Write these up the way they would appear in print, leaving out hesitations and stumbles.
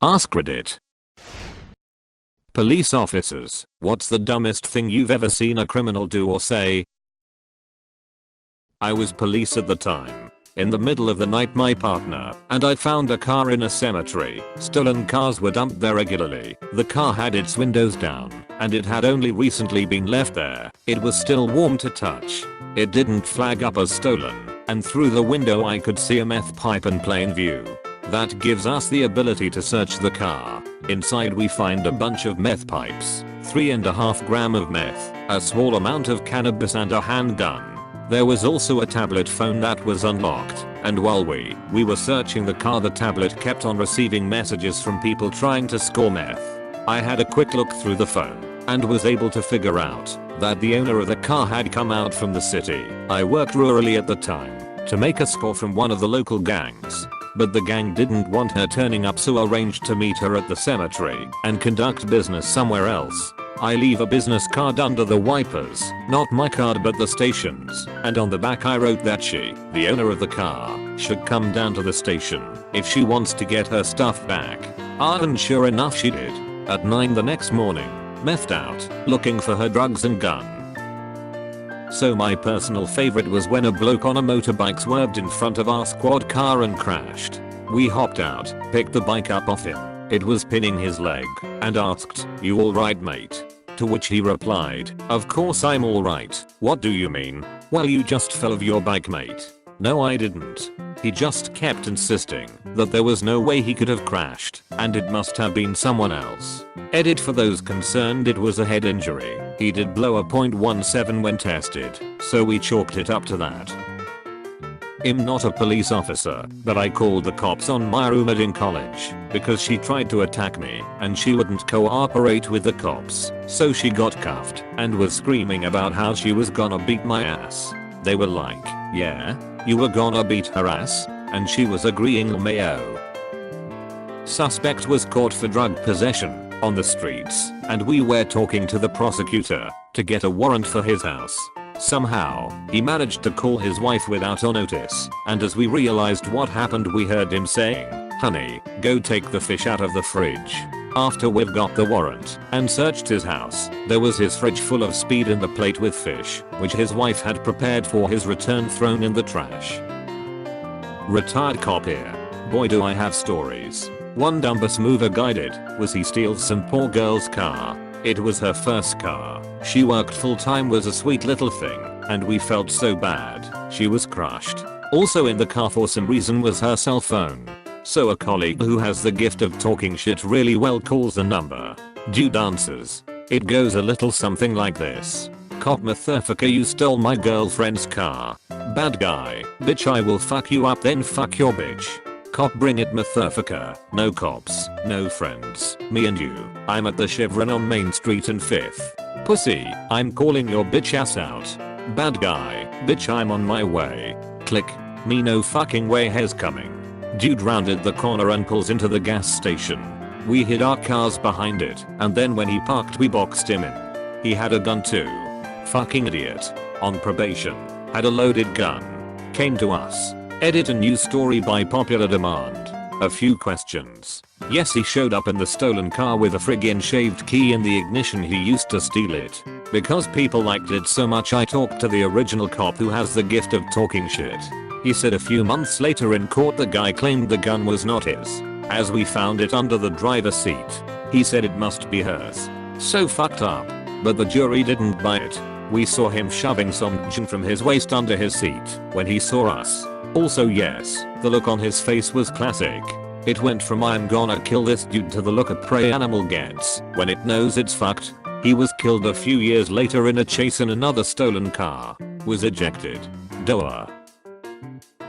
AskReddit. Police officers, what's the dumbest thing you've ever seen a criminal do or say? I was police at the time. In the middle of the night, my partner and I found a car in a cemetery. Stolen cars were dumped there regularly. The car had its windows down and it had only recently been left there. It was still warm to touch. It didn't flag up as stolen, and through the window I could see a meth pipe in plain view. That gives us the ability to search the car. Inside we find a bunch of meth pipes, 3.5 grams of meth, a small amount of cannabis and a handgun. There was also a tablet phone that was unlocked, and while we were searching the car, the tablet kept on receiving messages from people trying to score meth. I had a quick look through the phone and was able to figure out that the owner of the car had come out from the city. I worked rurally at the time to make a score from one of the local gangs, but the gang didn't want her turning up, so arranged to meet her at the cemetery and conduct business somewhere else. I leave a business card under the wipers, not my card but the station's, and on the back I wrote that she, the owner of the car, should come down to the station if she wants to get her stuff back. And sure enough she did. At 9 the next morning, methed out, looking for her drugs and gun. So my personal favorite was when a bloke on a motorbike swerved in front of our squad car and crashed. We hopped out, picked the bike up off him. It was pinning his leg, and asked, "You alright, mate?" To which he replied, "Of course I'm alright. What do you mean?" "Well, you just fell off your bike, mate." "No, I didn't." He just kept insisting that there was no way he could have crashed and it must have been someone else. Edit: for those concerned, it was a head injury. He did blow a .17 when tested, so we chalked it up to that. I'm not a police officer, but I called the cops on my roommate in college because she tried to attack me and she wouldn't cooperate with the cops, so she got cuffed and was screaming about how she was gonna beat my ass. They were like, "Yeah, you were gonna beat her ass?" And she was agreeing. Mayo. Suspect was caught for drug possession on the streets, and we were talking to the prosecutor to get a warrant for his house. Somehow, he managed to call his wife without a notice, and as we realized what happened, we heard him saying, "Honey, go take the fish out of the fridge." After we've got the warrant and searched his house, there was his fridge full of speed and the plate with fish, which his wife had prepared for his return, thrown in the trash. Retired cop here. Boy, do I have stories. One dumbest move a guy did was he steals some poor girl's car. It was her first car. She worked full time, was a sweet little thing, and we felt so bad. She was crushed. Also in the car for some reason was her cell phone. So a colleague who has the gift of talking shit really well calls the number. Dude answers. It goes a little something like this. "Cop, motherfucker, you stole my girlfriend's car." "Bad guy, bitch, I will fuck you up then fuck your bitch." "Cop, bring it, motherfucker." "No cops, no friends, me and you. I'm at the Chevron on Main Street and 5th. "Pussy, I'm calling your bitch ass out." "Bad guy, bitch, I'm on my way." Click. "Me no fucking way, here's coming." Dude rounded the corner and pulls into the gas station. We hid our cars behind it, and then when he parked we boxed him in. He had a gun too. Fucking idiot. On probation. Had a loaded gun. Came to us. Edit: a news story by popular demand. A few questions. Yes, he showed up in the stolen car with a friggin' shaved key in the ignition. He used to steal it. Because people liked it so much, I talked to the original cop who has the gift of talking shit. He said a few months later in court the guy claimed the gun was not his, as we found it under the driver's seat. He said it must be hers. So fucked up. But the jury didn't buy it. We saw him shoving some gin from his waist under his seat when he saw us. Also, yes, the look on his face was classic. It went from "I'm gonna kill this dude" to the look a prey animal gets when it knows it's fucked. He was killed a few years later in a chase in another stolen car. Was ejected. Doa.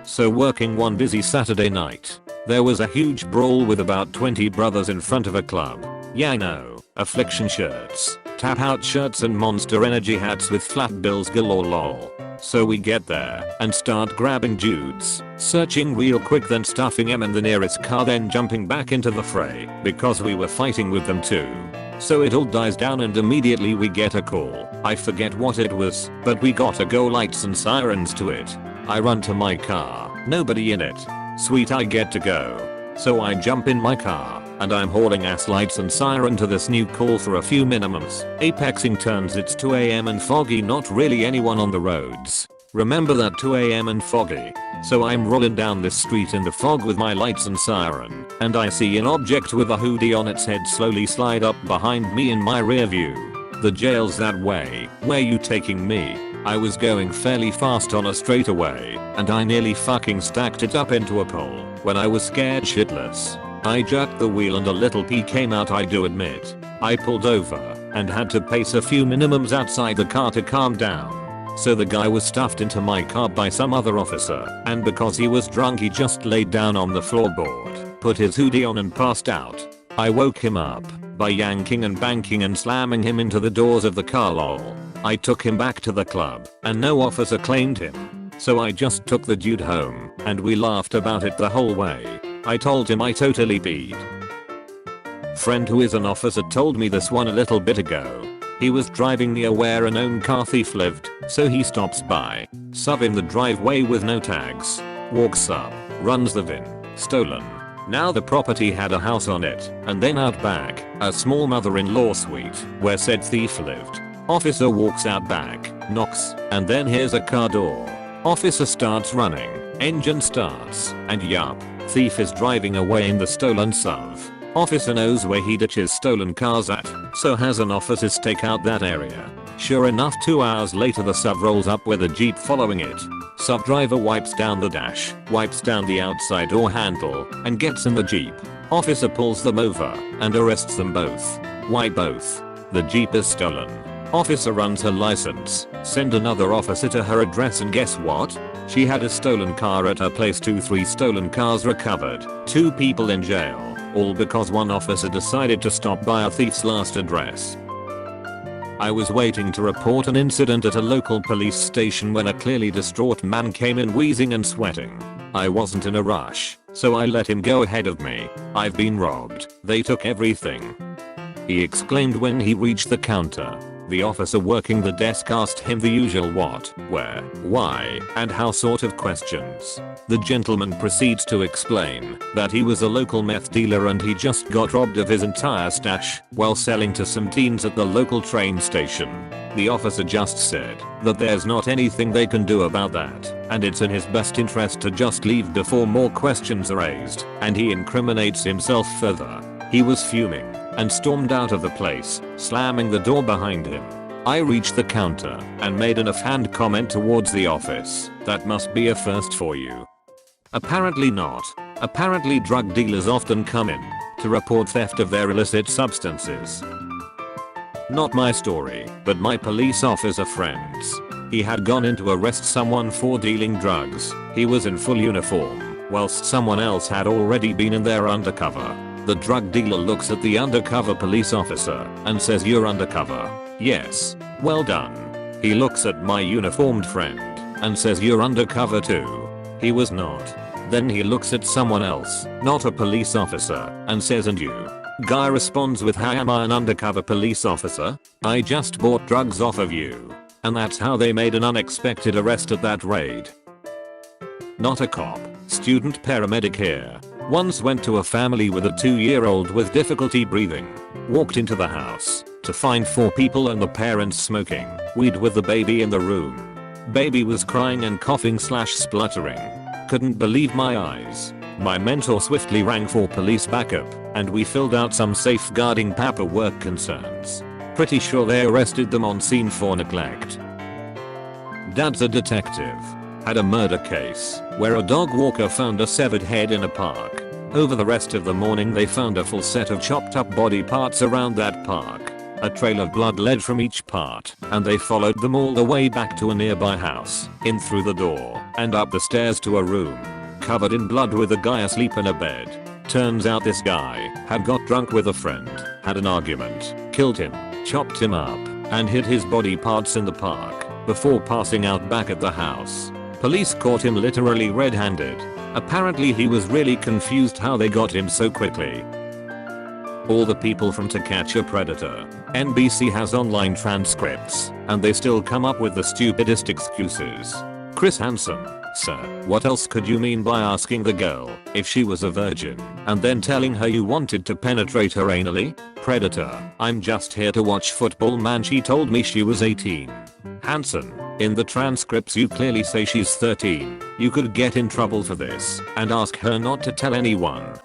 So working one busy Saturday night, there was a huge brawl with about 20 brothers in front of a club. Yeah, I know, affliction shirts, tap out shirts and Monster Energy hats with flat bills galore, lol. So we get there and start grabbing dudes, searching real quick, then stuffing them in the nearest car, then jumping back into the fray because we were fighting with them too. So it all dies down and immediately we get a call. I forget what it was, but we got a go lights and sirens to it. I run to my car, nobody in it. Sweet, I get to go. So I jump in my car, and I'm hauling ass lights and siren to this new call for a few minimums. Apexing turns, it's 2 AM and foggy, not really anyone on the roads. Remember that 2 AM and foggy. So I'm rolling down this street in the fog with my lights and siren, and I see an object with a hoodie on its head slowly slide up behind me in my rear view. The jail's that way. Where you taking me? I was going fairly fast on a straightaway, and I nearly fucking stacked it up into a pole when I was scared shitless. I jerked the wheel and a little pee came out, I do admit. I pulled over and had to pace a few minimums outside the car to calm down. So the guy was stuffed into my car by some other officer, and because he was drunk he just laid down on the floorboard, put his hoodie on and passed out. I woke him up by yanking and banking and slamming him into the doors of the car, lol. I took him back to the club and no officer claimed him. So I just took the dude home and we laughed about it the whole way. I told him I totally peed. Friend who is an officer told me this one a little bit ago. He was driving near where a known car thief lived, so he stops by, sub in the driveway with no tags, walks up, runs the VIN, stolen. Now the property had a house on it, and then out back, a small mother-in-law suite, where said thief lived. Officer walks out back, knocks, and then hears a car door. Officer starts running, engine starts, and yup, thief is driving away in the stolen SUV. Officer knows where he ditches stolen cars at, so has an officer stake out that area. Sure enough, 2 hours later the SUV rolls up with a Jeep following it. SUV driver wipes down the dash, wipes down the outside door handle, and gets in the Jeep. Officer pulls them over and arrests them both. Why both? The Jeep is stolen. Officer runs her license, send another officer to her address, and guess what? She had a stolen car at her place. 3 stolen cars recovered, 2 people in jail, all because one officer decided to stop by a thief's last address. I was waiting to report an incident at a local police station when a clearly distraught man came in wheezing and sweating. I wasn't in a rush, so I let him go ahead of me. I've been robbed. They took everything, he exclaimed when he reached the counter. The officer working the desk asked him the usual what, where, why, and how sort of questions. The gentleman proceeds to explain that he was a local meth dealer and he just got robbed of his entire stash while selling to some teens at the local train station. The officer just said that there's not anything they can do about that, and it's in his best interest to just leave before more questions are raised, and he incriminates himself further. He was fuming and stormed out of the place, slamming the door behind him. I reached the counter and made an offhand comment towards the office. That must be a first for you. Apparently not. Apparently drug dealers often come in to report theft of their illicit substances. Not my story, but my police officer friend's. He had gone in to arrest someone for dealing drugs. He was in full uniform, whilst someone else had already been in there undercover. The drug dealer looks at the undercover police officer and says, "You're undercover." "Yes." "Well done." He looks at my uniformed friend and says, "You're undercover too." He was not. Then he looks at someone else, not a police officer, and says, "And you?" Guy responds with, "How am I an undercover police officer? I just bought drugs off of you." And that's how they made an unexpected arrest at that raid. Not a cop, student paramedic here. Once went to a family with a 2-year-old with difficulty breathing. Walked into the house to find 4 people and the parents smoking weed with the baby in the room. Baby was crying and coughing / spluttering. Couldn't believe my eyes. My mentor swiftly rang for police backup and we filled out some safeguarding paperwork concerns. Pretty sure they arrested them on scene for neglect. Dad's a detective. Had a murder case where a dog walker found a severed head in a park. Over the rest of the morning they found a full set of chopped up body parts around that park. A trail of blood led from each part, and they followed them all the way back to a nearby house, in through the door, and up the stairs to a room covered in blood with a guy asleep in a bed. Turns out this guy had got drunk with a friend, had an argument, killed him, chopped him up, and hid his body parts in the park before passing out back at the house. Police caught him literally red-handed. Apparently he was really confused how they got him so quickly. All the people from To Catch a Predator. NBC has online transcripts, and they still come up with the stupidest excuses. Chris Hansen, Sir, what else could you mean by asking the girl if she was a virgin and then telling her you wanted to penetrate her anally? Predator, I'm just here to watch football, man. She told me she was 18. Hanson, in the transcripts you clearly say she's 13. You could get in trouble for this and ask her not to tell anyone.